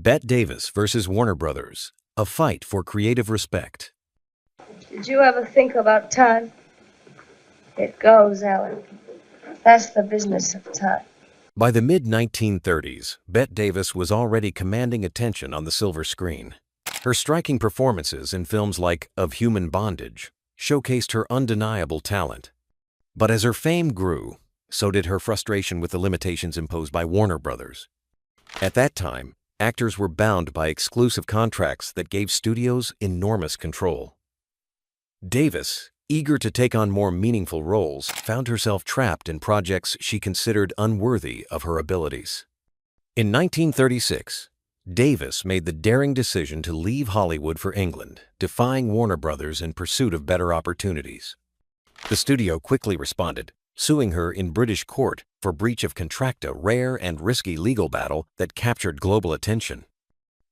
Bette Davis versus Warner Brothers, a fight for creative respect. Did you ever think about time? It goes, Alan. That's the business of time. By the mid-1930s, Bette Davis was already commanding attention on the silver screen. Her striking performances in films like Of Human Bondage showcased her undeniable talent. But as her fame grew, so did her frustration with the limitations imposed by Warner Brothers. At that time, actors were bound by exclusive contracts that gave studios enormous control. Davis, eager to take on more meaningful roles, found herself trapped in projects she considered unworthy of her abilities. In 1936, Davis made the daring decision to leave Hollywood for England, defying Warner Brothers in pursuit of better opportunities. The studio quickly responded, suing her in British court for breach of contract, a rare and risky legal battle that captured global attention.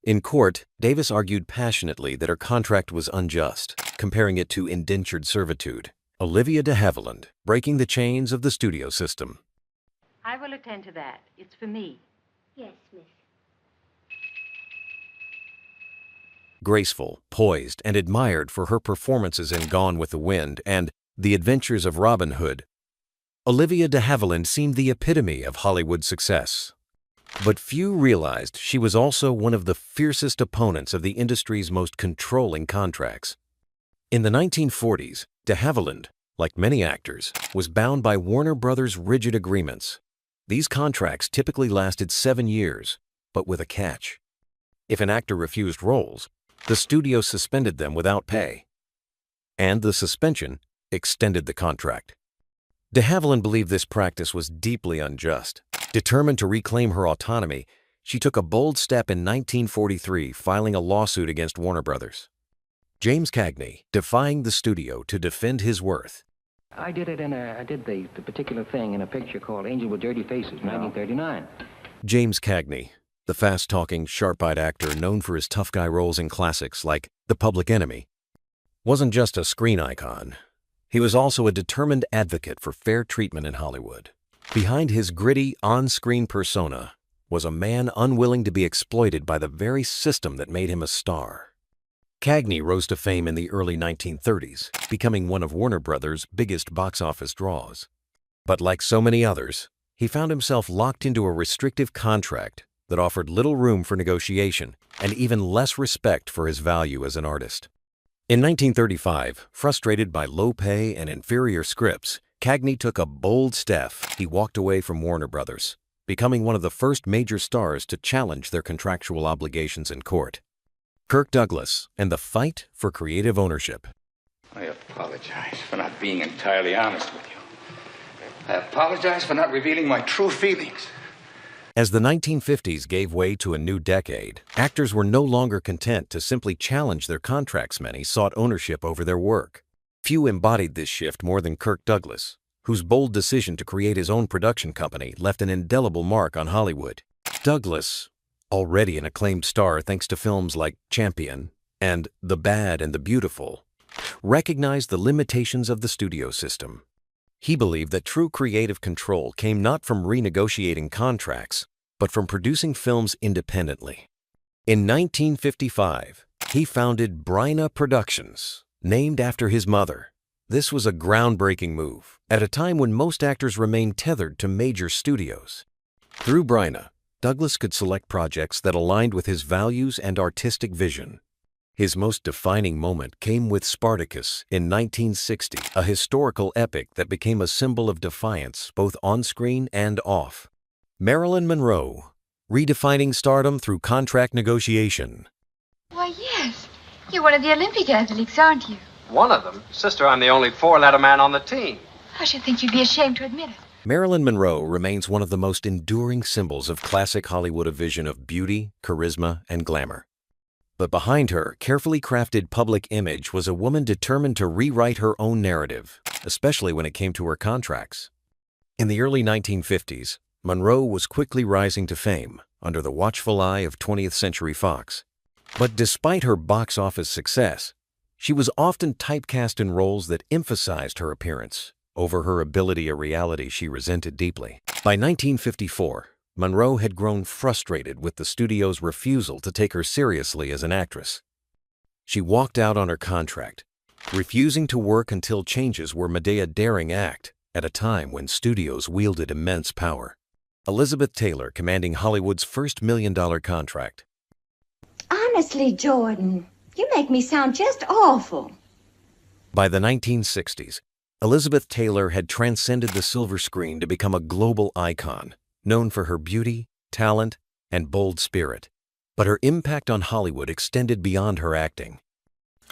In court, Davis argued passionately that her contract was unjust, comparing it to indentured servitude. Olivia de Havilland, breaking the chains of the studio system. I will attend to that. It's for me. Yes, miss. Graceful, poised, and admired for her performances in Gone with the Wind and The Adventures of Robin Hood, Olivia de Havilland seemed the epitome of Hollywood success. But few realized she was also one of the fiercest opponents of the industry's most controlling contracts. In the 1940s, de Havilland, like many actors, was bound by Warner Brothers' rigid agreements. These contracts typically lasted 7 years, but with a catch. If an actor refused roles, the studio suspended them without pay. And the suspension extended the contract. De Havilland believed this practice was deeply unjust. Determined to reclaim her autonomy, she took a bold step in 1943, filing a lawsuit against Warner Brothers. James Cagney, defying the studio to defend his worth. I did the particular thing in a picture called Angel with Dirty Faces, 1939. James Cagney, the fast-talking, sharp-eyed actor known for his tough guy roles in classics like The Public Enemy, wasn't just a screen icon. He was also a determined advocate for fair treatment in Hollywood. Behind his gritty, on-screen persona was a man unwilling to be exploited by the very system that made him a star. Cagney rose to fame in the early 1930s, becoming one of Warner Brothers' biggest box office draws. But like so many others, he found himself locked into a restrictive contract that offered little room for negotiation and even less respect for his value as an artist. In 1935, frustrated by low pay and inferior scripts, Cagney took a bold step. He walked away from Warner Brothers, becoming one of the first major stars to challenge their contractual obligations in court. Kirk Douglas and the fight for creative ownership. I apologize for not being entirely honest with you. I apologize for not revealing my true feelings. As the 1950s gave way to a new decade, actors were no longer content to simply challenge their contracts. Many sought ownership over their work. Few embodied this shift more than Kirk Douglas, whose bold decision to create his own production company left an indelible mark on Hollywood. Douglas, already an acclaimed star thanks to films like Champion and The Bad and the Beautiful, recognized the limitations of the studio system. He believed that true creative control came not from renegotiating contracts, but from producing films independently. In 1955, he founded Bryna Productions, named after his mother. This was a groundbreaking move, at a time when most actors remained tethered to major studios. Through Bryna, Douglas could select projects that aligned with his values and artistic vision. His most defining moment came with Spartacus in 1960, a historical epic that became a symbol of defiance both on-screen and off. Marilyn Monroe, redefining stardom through contract negotiation. Why, yes. You're one of the Olympic athletes, aren't you? One of them? Sister, I'm the only four-letter man on the team. I should think you'd be ashamed to admit it. Marilyn Monroe remains one of the most enduring symbols of classic Hollywood, a vision of beauty, charisma, and glamour. But behind her carefully crafted public image was a woman determined to rewrite her own narrative, especially when it came to her contracts. In the early 1950s, Monroe was quickly rising to fame under the watchful eye of 20th Century Fox. But despite her box office success, she was often typecast in roles that emphasized her appearance over her ability, a reality she resented deeply. By 1954, Monroe had grown frustrated with the studio's refusal to take her seriously as an actress. She walked out on her contract, refusing to work until changes were made a daring act at a time when studios wielded immense power. Elizabeth Taylor commanding Hollywood's first $1 million contract. Honestly, Jordan, you make me sound just awful. By the 1960s, Elizabeth Taylor had transcended the silver screen to become a global icon, known for her beauty, talent, and bold spirit. But her impact on Hollywood extended beyond her acting.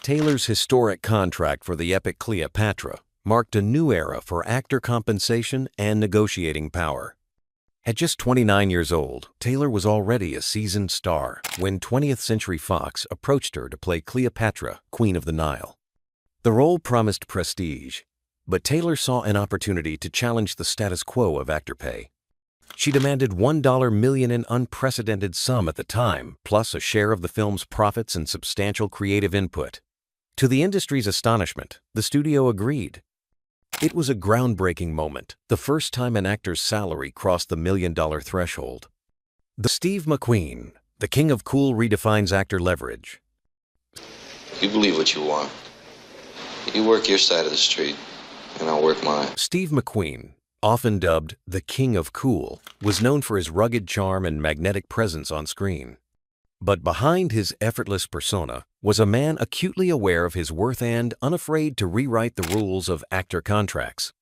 Taylor's historic contract for the epic Cleopatra marked a new era for actor compensation and negotiating power. At just 29 years old, Taylor was already a seasoned star when 20th Century Fox approached her to play Cleopatra, Queen of the Nile. The role promised prestige, but Taylor saw an opportunity to challenge the status quo of actor pay. She demanded $1 million, an unprecedented sum at the time, plus a share of the film's profits and substantial creative input. To the industry's astonishment, the studio agreed. It was a groundbreaking moment, the first time an actor's salary crossed the $1 million threshold. Steve McQueen, the king of cool, redefines actor leverage. You believe what you want. You work your side of the street, and I'll work mine. Steve McQueen, often dubbed the King of Cool, was known for his rugged charm and magnetic presence on screen. But behind his effortless persona was a man acutely aware of his worth and unafraid to rewrite the rules of actor contracts.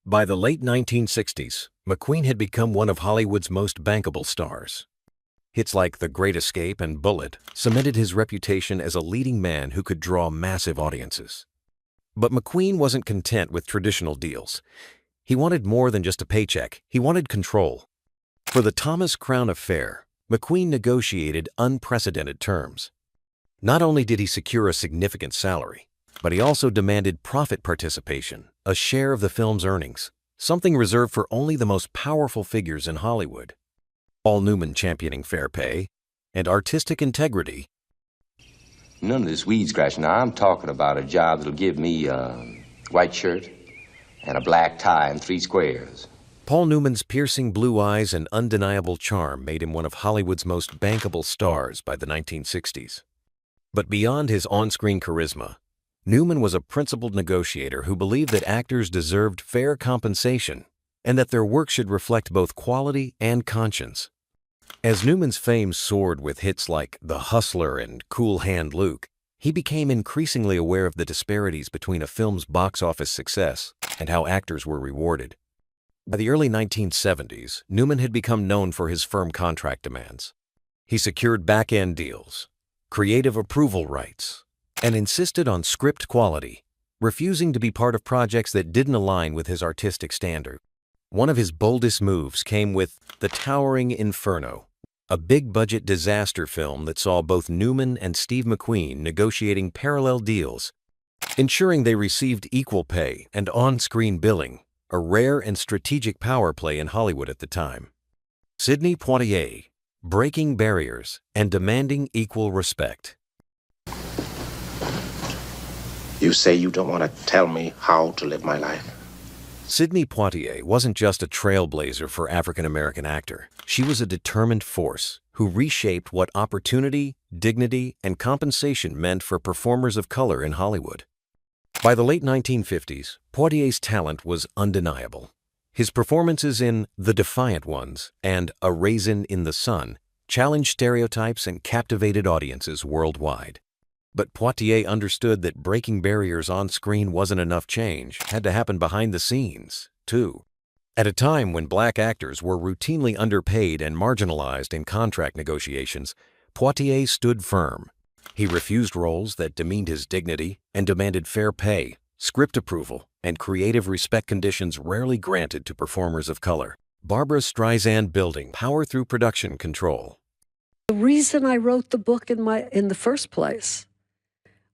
By the late 1960s, McQueen had become one of Hollywood's most bankable stars. Hits like The Great Escape and Bullet cemented his reputation as a leading man who could draw massive audiences. But McQueen wasn't content with traditional deals. He wanted more than just a paycheck. He wanted control. For the Thomas Crown Affair, McQueen negotiated unprecedented terms. Not only did he secure a significant salary, but he also demanded profit participation, a share of the film's earnings, something reserved for only the most powerful figures in Hollywood. Paul Newman championing fair pay and artistic integrity. None of this weed scratching. Now, I'm talking about a job that'll give me a white shirt and a black tie and 3 squares. Paul Newman's piercing blue eyes and undeniable charm made him one of Hollywood's most bankable stars by the 1960s. But beyond his on-screen charisma, Newman was a principled negotiator who believed that actors deserved fair compensation and that their work should reflect both quality and conscience. As Newman's fame soared with hits like The Hustler and Cool Hand Luke, he became increasingly aware of the disparities between a film's box office success and how actors were rewarded. By the early 1970s, Newman had become known for his firm contract demands. He secured back-end deals, creative approval rights, and insisted on script quality, refusing to be part of projects that didn't align with his artistic standard. One of his boldest moves came with The Towering Inferno, a big-budget disaster film that saw both Newman and Steve McQueen negotiating parallel deals, ensuring they received equal pay and on-screen billing, a rare and strategic power play in Hollywood at the time. Sidney Poitier, breaking barriers and demanding equal respect. You say you don't want to tell me how to live my life. Sidney Poitier wasn't just a trailblazer for African-American actor. She was a determined force who reshaped what opportunity, dignity, and compensation meant for performers of color in Hollywood. By the late 1950s, Poitier's talent was undeniable. His performances in The Defiant Ones and A Raisin in the Sun challenged stereotypes and captivated audiences worldwide. But Poitier understood that breaking barriers on screen wasn't enough. Change had to happen behind the scenes, too. At a time when black actors were routinely underpaid and marginalized in contract negotiations, Poitier stood firm. He refused roles that demeaned his dignity and demanded fair pay, script approval, and creative respect, conditions rarely granted to performers of color. Barbra Streisand building power through production control. The reason I wrote the book in the first place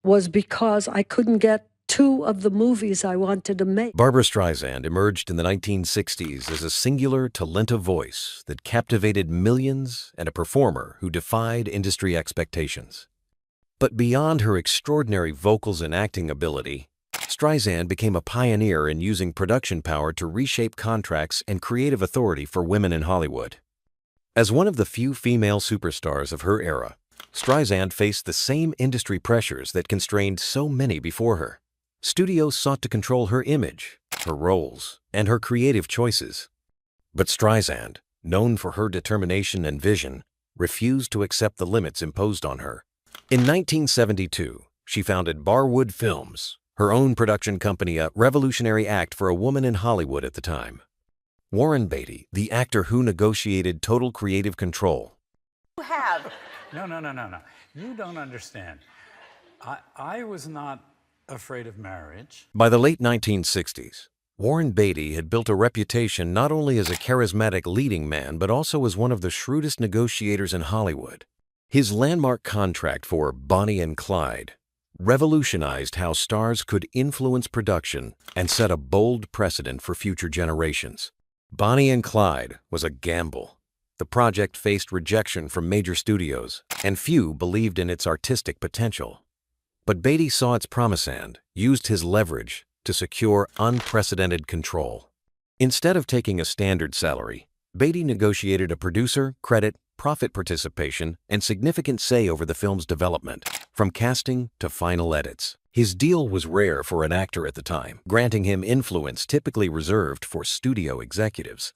was because I couldn't get 2 of the movies I wanted to make. Barbra Streisand emerged in the 1960s as a singular, talented voice that captivated millions and a performer who defied industry expectations. But beyond her extraordinary vocals and acting ability, Streisand became a pioneer in using production power to reshape contracts and creative authority for women in Hollywood. As one of the few female superstars of her era, Streisand faced the same industry pressures that constrained so many before her. Studios sought to control her image, her roles, and her creative choices. But Streisand, known for her determination and vision, refused to accept the limits imposed on her. In 1972, she founded Barwood Films, her own production company, a revolutionary act for a woman in Hollywood at the time. Warren Beatty, the actor who negotiated total creative control. You have. No. You don't understand. I was not afraid of marriage. By the late 1960s, Warren Beatty had built a reputation not only as a charismatic leading man, but also as one of the shrewdest negotiators in Hollywood. His landmark contract for Bonnie and Clyde revolutionized how stars could influence production and set a bold precedent for future generations. Bonnie and Clyde was a gamble. The project faced rejection from major studios, and few believed in its artistic potential. But Beatty saw its promise and used his leverage to secure unprecedented control. Instead of taking a standard salary, Beatty negotiated a producer, credit, profit participation, and significant say over the film's development, from casting to final edits. His deal was rare for an actor at the time, granting him influence typically reserved for studio executives.